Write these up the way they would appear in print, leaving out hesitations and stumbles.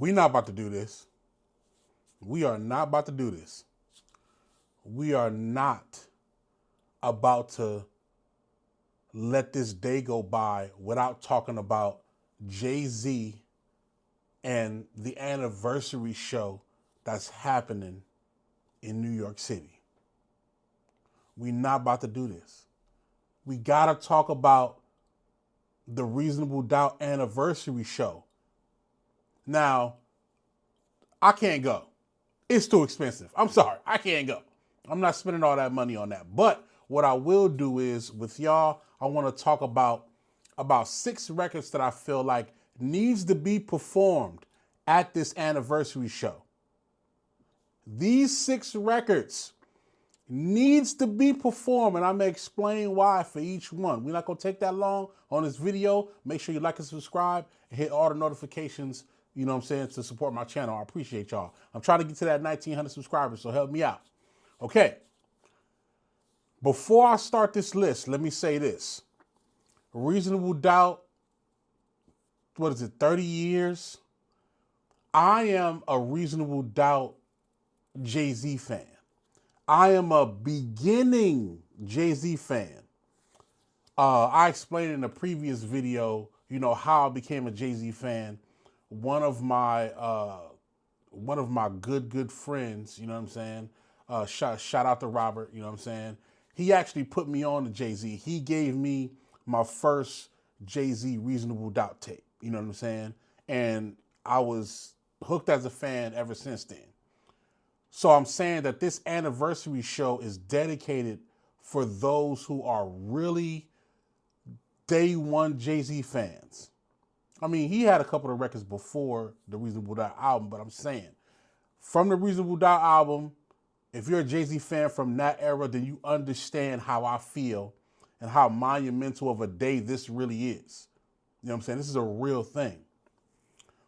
We not about to do this. We are not about to do this. We are not about to let this day go by without talking about Jay-Z and the anniversary show that's happening in New York City. We not about to do this. We gotta talk about the Reasonable Doubt anniversary show. Now, I can't go. It's too expensive. I'm sorry, I can't go. I'm not spending all that money on that. But what I will do is, with y'all, I want to talk about 6 records that I feel like needs to be performed at this anniversary show. These 6 records needs to be performed, and I'm going to explain why for each one. We're not going to take that long on this video. Make sure you like and subscribe and hit all the notifications, you know what I'm saying, to support my channel. I appreciate y'all. I'm trying to get to that 1,900 subscribers, so help me out. Okay. Before I start this list, let me say this. Reasonable Doubt, 30 years? I am a Reasonable Doubt Jay-Z fan. I am a beginning Jay-Z fan. I explained in a previous video, you know, how I became a Jay-Z fan. One of my good friends, you know what I'm saying? Shout out to Robert, you know what I'm saying? He actually put me on to Jay-Z. He gave me my first Jay-Z Reasonable Doubt tape, you know what I'm saying? And I was hooked as a fan ever since then. So I'm saying that this anniversary show is dedicated for those who are really day one Jay-Z fans. I mean, he had a couple of records before the Reasonable Doubt album, but I'm saying from the Reasonable Doubt album, if you're a Jay-Z fan from that era, then you understand how I feel and how monumental of a day this really is. You know what I'm saying? This is a real thing.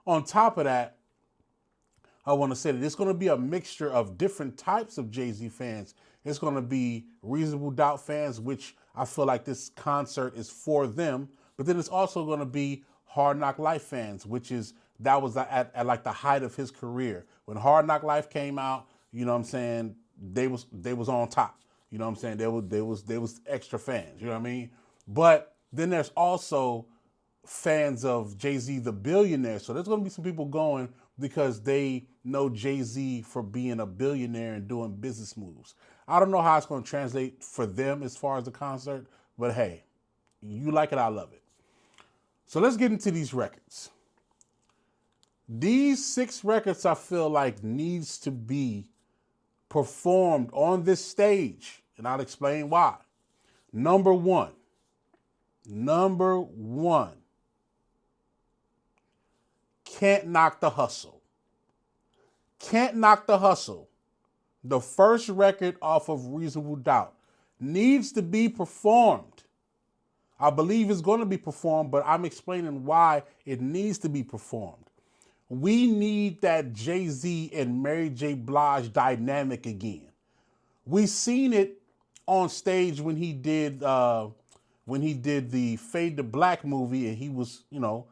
On top of that, I want to say that it's going to be a mixture of different types of Jay-Z fans. It's going to be Reasonable Doubt fans, which I feel like this concert is for them. But then it's also going to be Hard Knock Life fans, that was at like the height of his career. When Hard Knock Life came out, you know what I'm saying, they was on top. You know what I'm saying? They was extra fans, you know what I mean? But then there's also fans of Jay-Z the billionaire. So there's going to be some people going because they know Jay-Z for being a billionaire and doing business moves. I don't know how it's going to translate for them as far as the concert, but hey, you like it, I love it. So let's get into these records. These 6 records I feel like needs to be performed on this stage, and I'll explain why. Number one, Can't Knock the Hustle. Can't Knock the Hustle, the first record off of Reasonable Doubt, needs to be performed. I believe it's going to be performed, but I'm explaining why it needs to be performed. We need that Jay-Z and Mary J. Blige dynamic again. We seen it on stage when he did the Fade to Black movie, and he was, you know,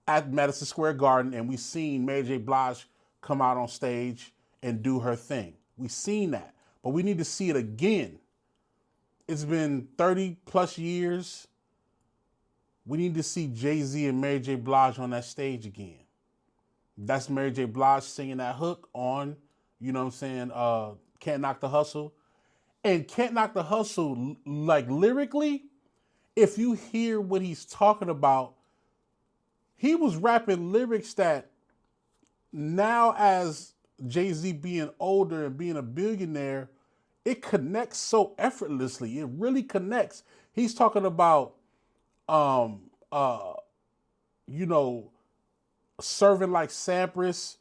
at Madison Square Garden, and we seen Mary J. Blige come out on stage and do her thing. We seen that, but we need to see it again. It's been 30 plus years. We need to see Jay-Z and Mary J. Blige on that stage again. That's Mary J. Blige singing that hook on, you know what I'm saying, Can't Knock the Hustle. And Can't Knock the Hustle, like lyrically, if you hear what he's talking about, he was rapping lyrics that now, as Jay-Z being older and being a billionaire, it connects so effortlessly. It really connects. He's talking about, you know, serving like Sampras,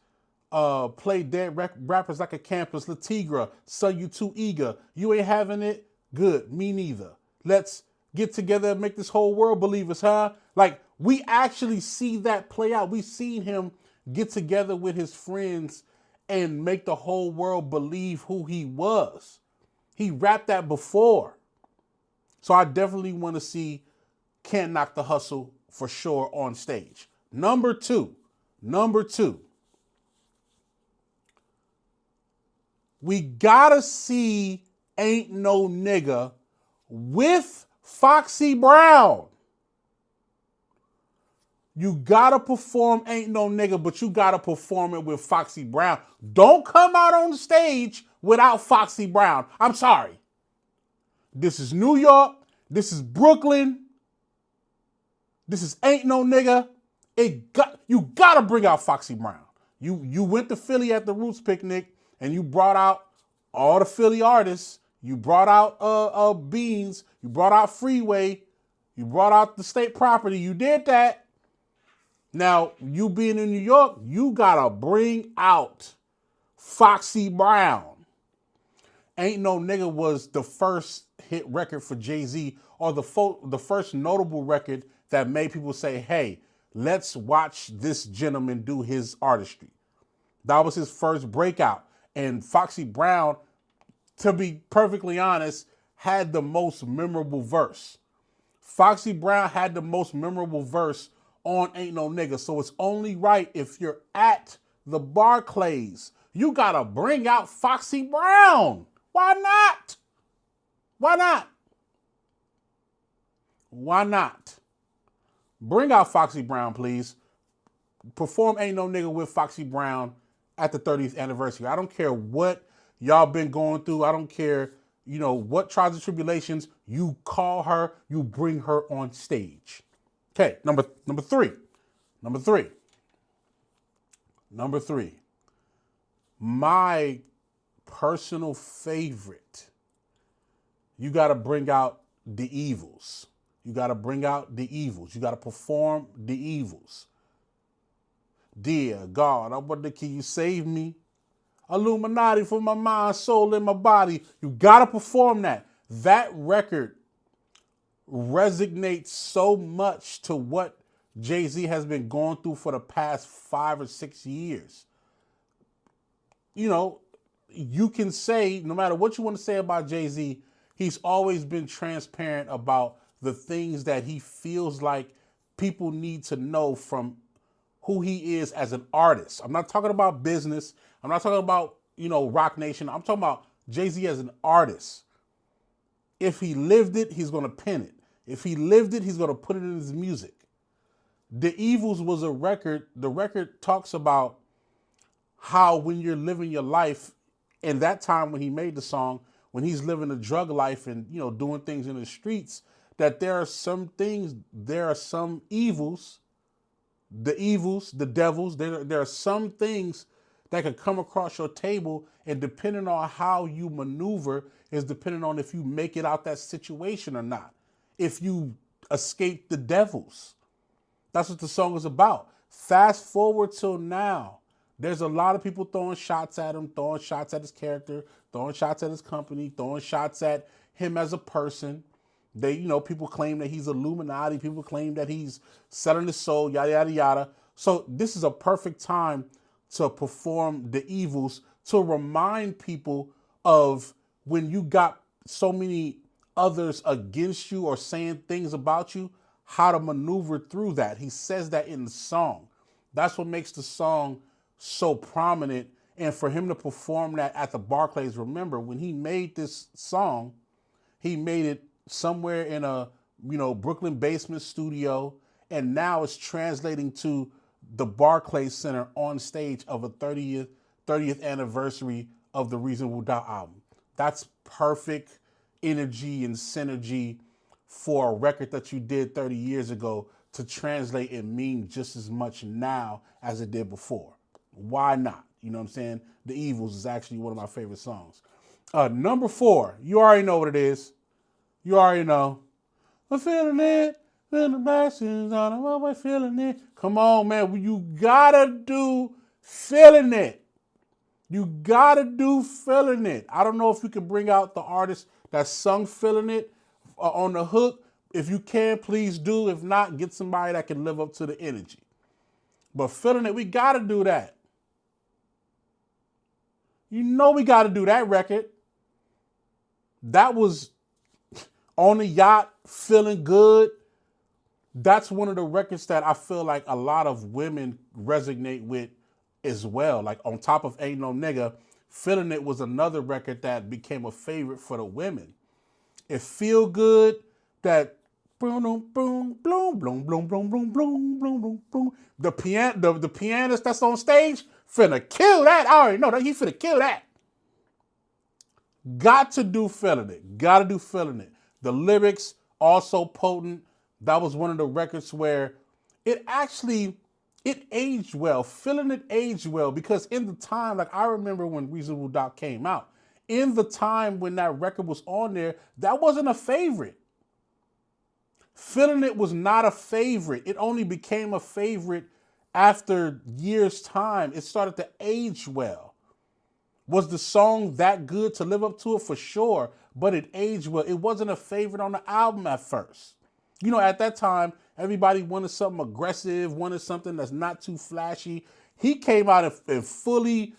play dead rappers like a campus, Latigra, son, you too eager. You ain't having it? Good, me neither. Let's get together and make this whole world believe us, huh? Like, we actually see that play out. We've seen him get together with his friends and make the whole world believe who he was. He rapped that before. So I definitely want to see Can't Knock the Hustle for sure on stage. Number two, We gotta see Ain't No Nigga with Foxy Brown. You gotta perform Ain't No Nigga, but you gotta perform it with Foxy Brown. Don't come out on the stage without Foxy Brown. I'm sorry. This is New York. This is Brooklyn. This is Ain't No Nigga. You gotta bring out Foxy Brown. You went to Philly at the Roots picnic and you brought out all the Philly artists. You brought out Beans. You brought out Freeway. You brought out the State Property. You did that. Now, you being in New York, you gotta bring out Foxy Brown. Ain't No Nigga was the first hit record for Jay-Z, or the first notable record that made people say, hey, let's watch this gentleman do his artistry. That was his first breakout. And Foxy Brown, to be perfectly honest, had the most memorable verse. Foxy Brown had the most memorable verse on Ain't No Nigga. So it's only right, if you're at the Barclays, you gotta bring out Foxy Brown. Why not? Why not? Why not? Bring out Foxy Brown, please. Perform Ain't No Nigga with Foxy Brown at the 30th anniversary. I don't care what y'all been going through. I don't care, what trials and tribulations. You call her, you bring her on stage. Okay, number three. My personal favorite. You got to bring out the Evils. You got to bring out the Evils. You got to perform the Evils. Dear God, I wonder, can you save me? Illuminati for my mind, soul, and my body. You got to perform that. That record resonates so much to what Jay-Z has been going through for the past 5 or 6 years. You can say, no matter what you want to say about Jay-Z, he's always been transparent about the things that he feels like people need to know from who he is as an artist. I'm not talking about business. I'm not talking about, Rock Nation. I'm talking about Jay-Z as an artist. If he lived it, he's going to pen it. If he lived it, he's going to put it in his music. The Evils was a record. The record talks about how when you're living your life, in that time when he made the song, when he's living a drug life and, doing things in the streets, that there are some evils, the devils, there are some things that could come across your table, and depending on how you maneuver is depending on if you make it out that situation or not. If you escape the devils. That's what the song is about. Fast forward till now. There's a lot of people throwing shots at him, throwing shots at his character, throwing shots at his company, throwing shots at him as a person. People claim that he's Illuminati. People claim that he's selling his soul, yada, yada, yada. So this is a perfect time to perform the Evils, to remind people of when you got so many others against you or saying things about you, how to maneuver through that. He says that in the song. That's what makes the song so prominent. And for him to perform that at the Barclays, remember, when he made this song, he made it somewhere in a, Brooklyn basement studio. And now it's translating to the Barclays Center on stage of a 30th anniversary of the Reasonable Doubt album. That's perfect energy and synergy for a record that you did 30 years ago to translate and mean just as much now as it did before. Why not? You know what I'm saying? The Evils is actually one of my favorite songs. Number 4, you already know what it is. You already know. I'm feeling it. Feeling the blessings on I'm always feeling it. Come on, man. You gotta do feeling it. You gotta do feeling it. I don't know if you can bring out the artist that sung feeling it on the hook. If you can, please do. If not, get somebody that can live up to the energy. But feeling it, we gotta do that. We gotta do that record. That was On the Yacht, Feeling Good. That's one of the records that I feel like a lot of women resonate with as well. Like on top of Ain't No Nigga, Feeling It was another record that became a favorite for the women. It Feel Good, that boom, boom, boom, boom, boom, boom, boom, boom, boom, boom, boom. The pianist that's on stage finna kill that. I already know that he finna kill that. Got to do Feeling It. Got to do Feeling It. The lyrics also potent. That was one of the records where it aged well. Feeling It aged well because in the time, like I remember when Reasonable Doubt came out, in the time when that record was on there, that wasn't a favorite. Feeling It was not a favorite. It only became a favorite after years' time. It started to age well. Was the song that good to live up to it? For sure, but it aged well. It wasn't a favorite on the album at first. You know, at that time, everybody wanted something aggressive, wanted something that's not too flashy. He came out and fully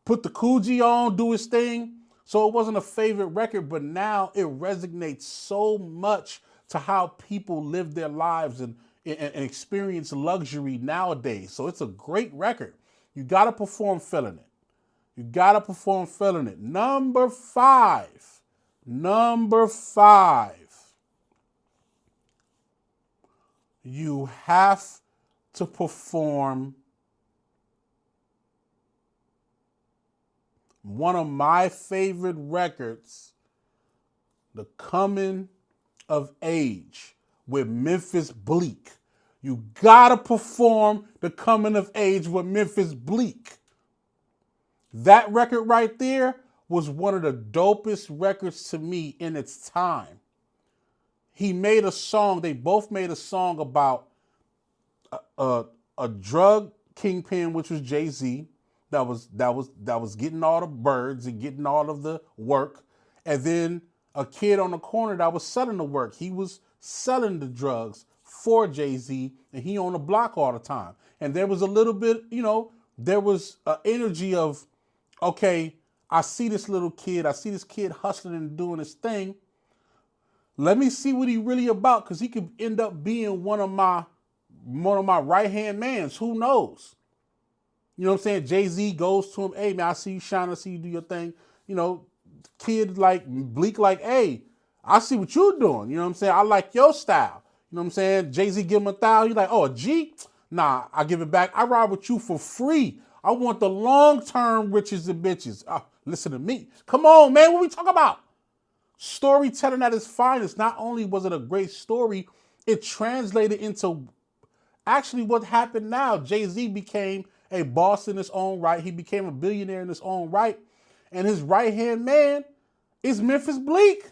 put the Coogee on, do his thing. So it wasn't a favorite record, but now it resonates so much to how people live their lives and experience luxury nowadays. So it's a great record. You got to perform Feeling It. You got to perform Feeling It. Number five. You have to perform one of my favorite records, The Coming of Age with Memphis Bleek. You gotta perform The Coming of Age with Memphis Bleek. That record right there was one of the dopest records to me in its time. He made a song, they both made a song about a drug kingpin, which was Jay-Z, that was getting all the birds and getting all of the work, and then a kid on the corner that was selling the work. He was selling the drugs for Jay-Z, and he on the block all the time. And there was a little bit, there was an energy of, okay, I see this little kid, I see this kid hustling and doing his thing. Let me see what he really about, because he could end up being one of my right-hand mans. Who knows? You know what I'm saying? Jay-Z goes to him, hey, man, I see you shine, I see you do your thing. Kid like Bleek like, hey, I see what you're doing. You know what I'm saying? I like your style. You know what I'm saying? Jay-Z give him $1,000. He's like, oh, a G? Nah, I give it back. I ride with you for free. I want the long-term riches and bitches. Listen to me. Come on, man. What we talking about? Storytelling at its finest. Not only was it a great story, it translated into actually what happened now. Jay-Z became a boss in his own right. He became a billionaire in his own right. And his right-hand man is Memphis Bleek.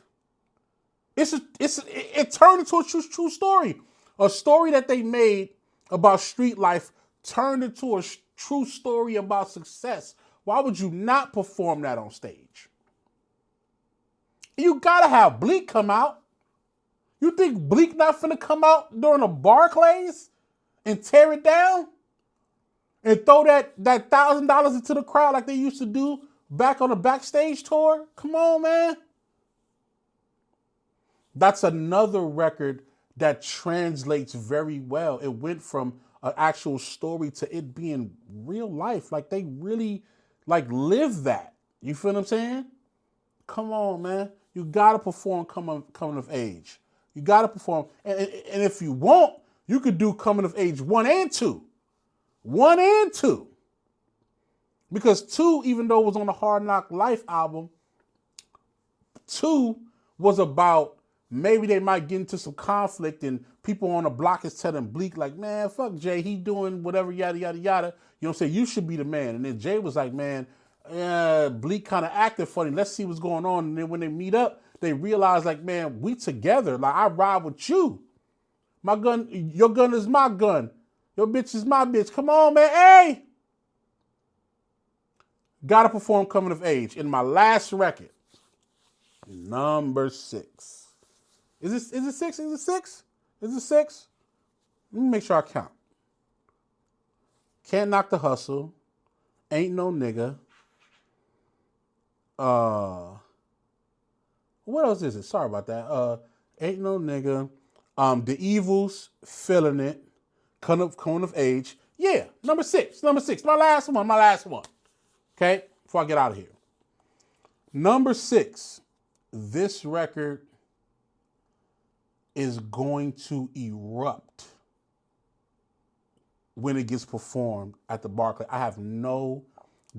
It turned into a true story. A story that they made about street life turned into a true story about success. Why would you not perform that on stage? You gotta have Bleek come out. You think Bleek not finna come out during a Barclays and tear it down? And throw that $1,000 into the crowd like they used to do back on the backstage tour? Come on, man. That's another record that translates very well. It went from an actual story to it being real life. Like they really live that. You feel what I'm saying? Come on, man. You gotta perform Coming of Age. You gotta perform. And if you want, you could do Coming of Age 1 and 2. 1 and 2. Because 2, even though it was on the Hard Knock Life album, 2 was about maybe they might get into some conflict and people on the block is telling Bleek like, man, fuck Jay, he doing whatever, yada, yada, yada. You know what I'm saying? You should be the man. And then Jay was like, man, Bleek kind of acted funny. Let's see what's going on. And then when they meet up, they realize like, man, we together. Like I ride with you. My gun, your gun is my gun. Your bitch is my bitch. Come on, man. Hey. Gotta perform Coming of Age. In my last record, number 6. Is it 6? Is it 6? Is it 6? Let me make sure I count. Can't Knock the Hustle. Ain't No Nigga. What else is it? Sorry about that. Ain't No Nigga. The Evils, Feeling It. Coming of Age. Yeah, number 6. My last one. Okay? before I get out of here. Number 6, this record is going to erupt when it gets performed at the Barclays. I have no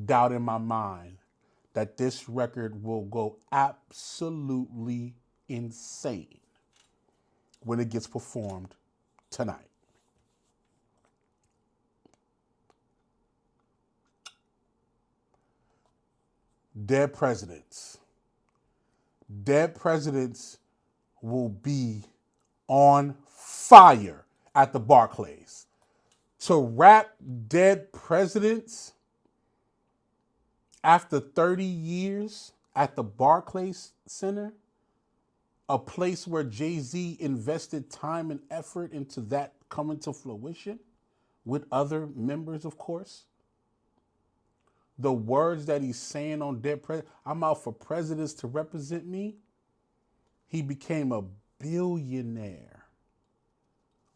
doubt in my mind that this record will go absolutely insane when it gets performed tonight. Dead Presidents. Dead Presidents will be on fire at the Barclays. To rap Dead Presidents after 30 years at the Barclays Center, a place where Jay-Z invested time and effort into that coming to fruition with other members, of course. The words that he's saying on Dead Presidents, I'm out for presidents to represent me. He became a billionaire.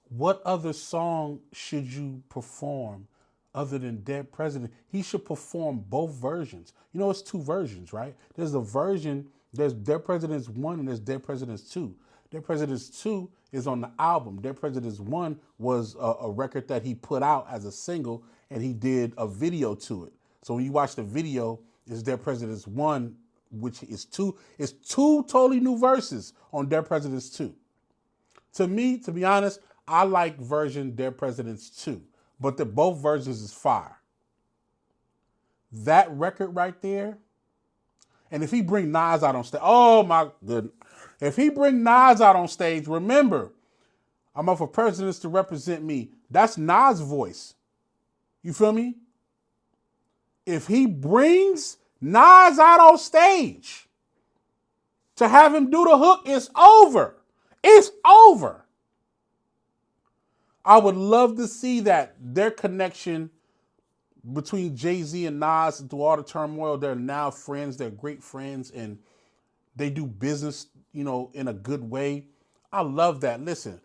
What other song should you perform other than Dead President? He should perform both versions. You know, it's 2 versions, right? There's a version, there's Dead Presidents 1 and there's Dead Presidents 2. Dead Presidents 2 is on the album. Dead Presidents 1 was a record that he put out as a single, and he did a video to it. So when you watch the video, it's Dead Presidents 1, which is 2. It's 2 totally new verses on Dead Presidents 2. To me, to be honest, I like version Dead Presidents 2, but both versions is fire. That record right there, and if he bring Nas out on stage, oh my goodness. If he bring Nas out on stage, remember, I'm up for presidents to represent me. That's Nas' voice. You feel me? If he brings Nas out on stage to have him do the hook, it's over. It's over. I would love to see that. Their connection between Jay-Z and Nas through all the turmoil, they're now friends. They're great friends, and they do business, you know, in a good way. I love that. Listen,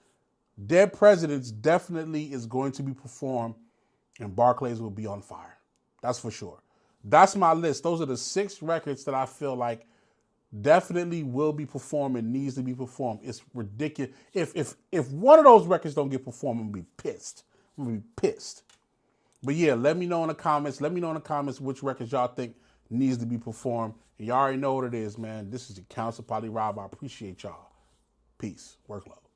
Dead Presidents definitely is going to be performed, and Barclays will be on fire. That's for sure. That's my list. Those are the 6 records that I feel like definitely will be performed and needs to be performed. It's ridiculous. If one of those records don't get performed, I'm going to be pissed. I'm going to be pissed. But yeah, let me know in the comments. Let me know in the comments which records y'all think needs to be performed. And y'all already know what it is, man. This is the Council Polly Rob. I appreciate y'all. Peace. Work love.